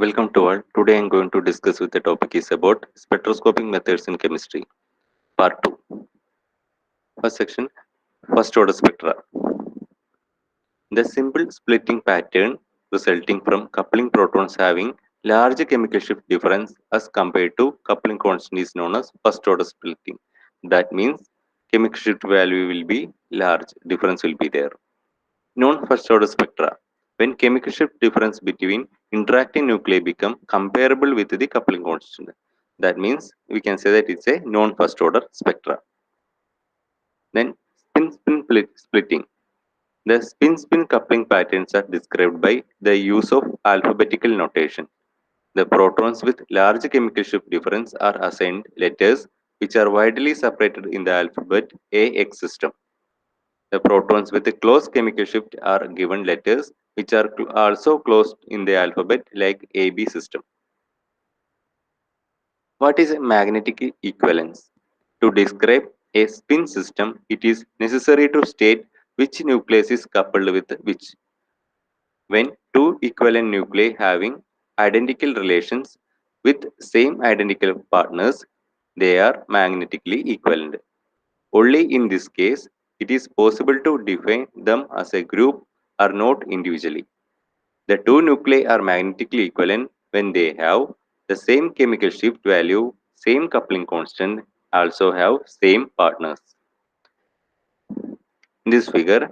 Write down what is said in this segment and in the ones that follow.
Welcome to all. Today I am going to discuss with the topic is about spectroscopic methods in chemistry. Part 2. First section, first order spectra. The simple splitting pattern resulting from coupling protons having large chemical shift difference as compared to coupling constant is known as first order splitting. That means chemical shift value will be large, difference will be there. Non-first order spectra. When chemical shift difference between interacting nuclei become comparable with the coupling constant. That means we can say that it's a non-first order spectra. Then spin-spin splitting. The spin-spin coupling patterns are described by the use of alphabetical notation. The protons with large chemical shift difference are assigned letters which are widely separated in the alphabet AX system. The protons with a close chemical shift are given letters which are also closed in the alphabet like AB system. What is a magnetic equivalence? To describe a spin system, it is necessary to state which nucleus is coupled with which. When two equivalent nuclei having identical relations with same identical partners, they are magnetically equivalent. Only in this case, it is possible to define them as a group or not individually. The two nuclei are magnetically equivalent when they have the same chemical shift value, same coupling constant, also have same partners. In this figure,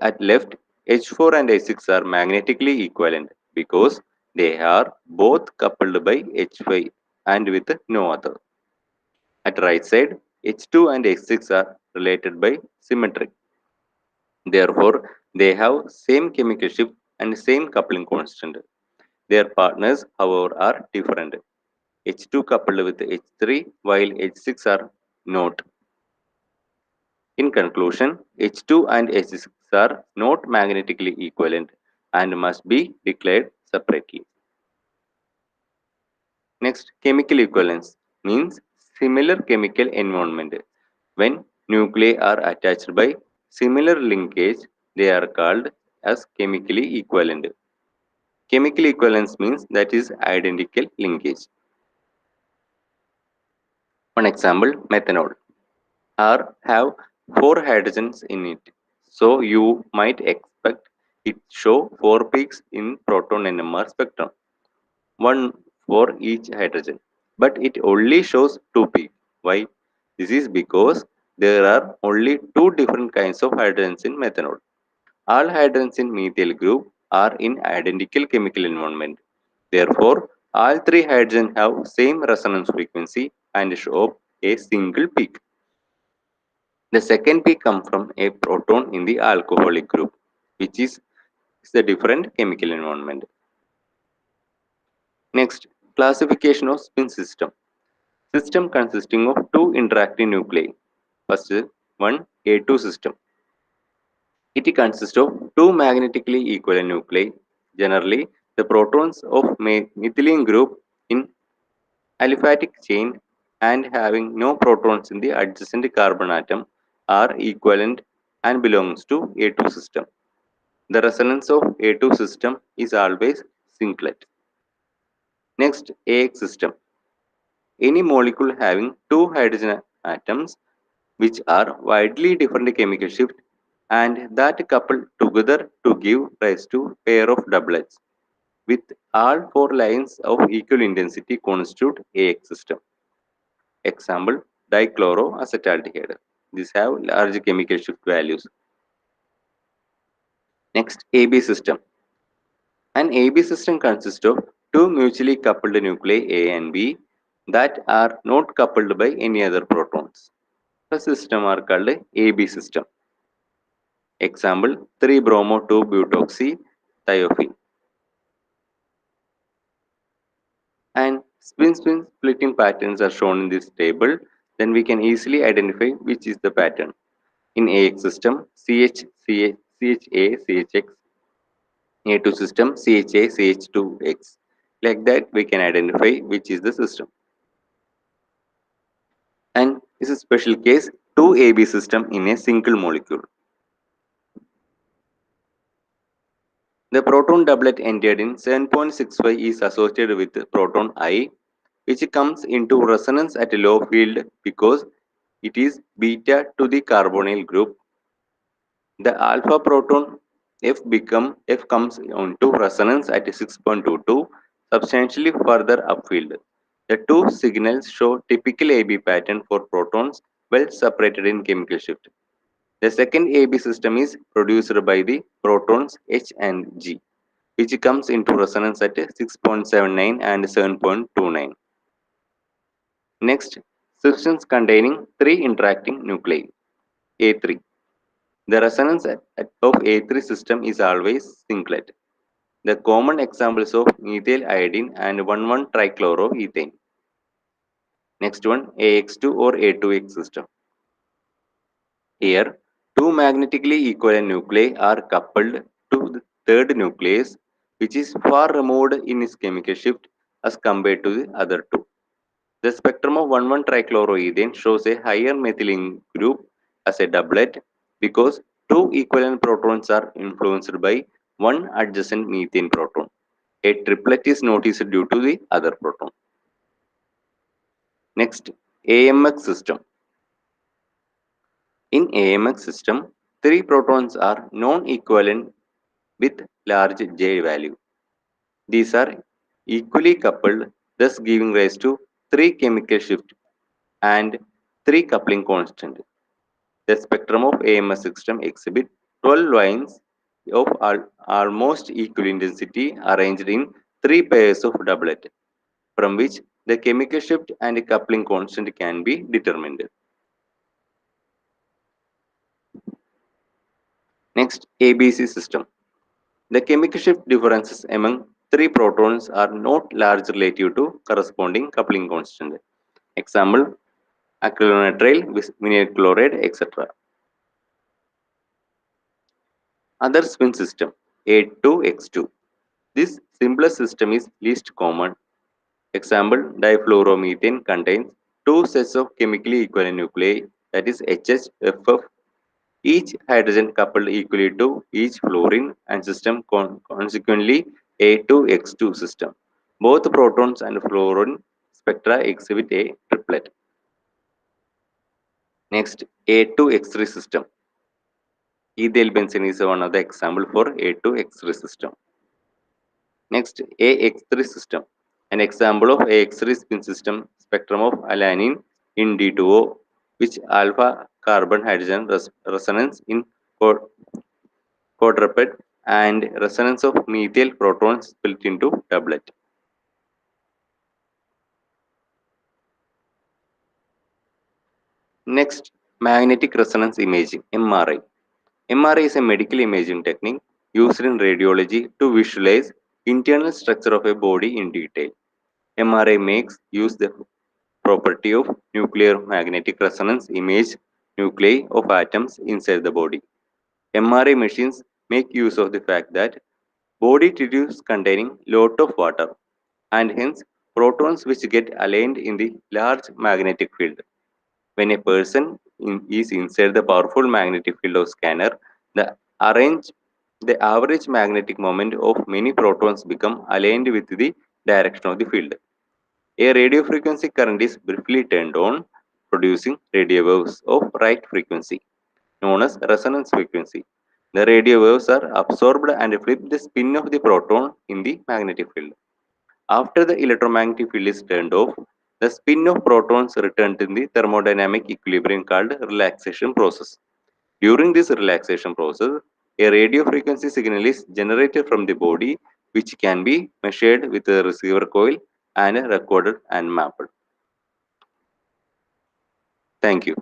at left, H4 and H6 are magnetically equivalent because they are both coupled by H5 and with no other. At right side, H2 and H6 are related by symmetry. Therefore, they have same chemical shift and same coupling constant. Their partners, however, are different. H2 coupled with H3 while H6 are not. In conclusion, H2 and H6 are not magnetically equivalent and must be declared separately. Next, chemical equivalence means similar chemical environment. When nuclei are attached by similar linkage, they are called as chemically equivalent. Chemical equivalence means that is identical linkage. One example, methanol. R have four hydrogens in it. So you might expect it show four peaks in proton NMR spectrum, one for each hydrogen. But it only shows two peaks. Why? This is because there are only two different kinds of hydrogens in methanol. All hydrogens in methyl group are in identical chemical environment. Therefore, all three hydrogens have same resonance frequency and show up a single peak. The second peak comes from a proton in the alcoholic group, which is a different chemical environment. Next, classification of spin system. System consisting of two interacting nuclei. First one, A2 system. It consists of two magnetically equivalent nuclei. Generally, the protons of methylene group in aliphatic chain and having no protons in the adjacent carbon atom are equivalent and belongs to A2 system. The resonance of A2 system is always singlet. Next, AX system. Any molecule having two hydrogen atoms which are widely different chemical shift and that couple together to give rise to pair of doublets with all four lines of equal intensity constitute AX system. Example, dichloroacetaldehyde. These have large chemical shift values. Next, AB system. An AB system consists of two mutually coupled nuclei A and B that are not coupled by any other protons. The system are called AB system. Example, 3-bromo-2-butoxy-thiophene. And spin-spin splitting patterns are shown in this table. Then we can easily identify which is the pattern. In AX system, CH, CHA, CHX. A2 system, CHA, CH2X. Like that, we can identify which is the system. And this is a special case, two AB system in a single molecule. The proton doublet entered in 7.65 is associated with proton I, which comes into resonance at a low field because it is beta to the carbonyl group. The alpha proton F comes onto resonance at 6.22, substantially further upfield. The two signals show typical AB pattern for protons well separated in chemical shift. The second AB system is produced by the protons H and G, which comes into resonance at 6.79 and 7.29. Next, systems containing three interacting nuclei, A3. The resonance of A3 system is always singlet. The common examples of methyl iodine and 1,1-trichloroethane. Next one, AX2 or A2X system. Here, two magnetically equivalent nuclei are coupled to the third nucleus, which is far removed in its chemical shift as compared to the other two. The spectrum of 1,1-trichloroethane shows a higher methylene group as a doublet because two equivalent protons are influenced by one adjacent methane proton. A triplet is noticed due to the other proton. Next, AMX system. In AMX system, three protons are non-equivalent with large J value. These are equally coupled, thus giving rise to three chemical shifts and three coupling constants. The spectrum of AMS system exhibits 12 lines of almost equal intensity arranged in three pairs of doublet, from which the chemical shift and coupling constant can be determined. Next, ABC system. The chemical shift differences among three protons are not large relative to corresponding coupling constant. Example, acrylonitrile, vinyl chloride, etc. Other spin system, A2X2. This simplest system is least common. Example, difluoromethane contains two sets of chemically equivalent nuclei, that is HH, each hydrogen coupled equally to each fluorine and system consequently A2X2 system. Both protons and fluorine spectra exhibit a triplet. Next, A2X3 system. Ethyl benzene is one of the example for A2X3 system. Next, AX3 system. An example of AX3 spin system spectrum of alanine in D2O, which alpha carbon hydrogen resonance in quadruplet and resonance of methyl protons split into doublet. Next, magnetic resonance imaging, MRI. MRI is a medical imaging technique used in radiology to visualize internal structure of a body in detail. MRI makes use the property of nuclear magnetic resonance image nuclei of atoms inside the body. MRI machines make use of the fact that body tissues containing lot of water and hence protons which get aligned in the large magnetic field. When a person is inside the powerful magnetic field of scanner, the arrange the average magnetic moment of many protons become aligned with the direction of the field. A radio frequency current is briefly turned on, producing radio waves of right frequency, known as resonance frequency. The radio waves are absorbed and flip the spin of the proton in the magnetic field. After the electromagnetic field is turned off, the spin of protons return to the thermodynamic equilibrium called relaxation process. During this relaxation process, a radio frequency signal is generated from the body, which can be measured with a receiver coil and recorded and mapped. Thank you.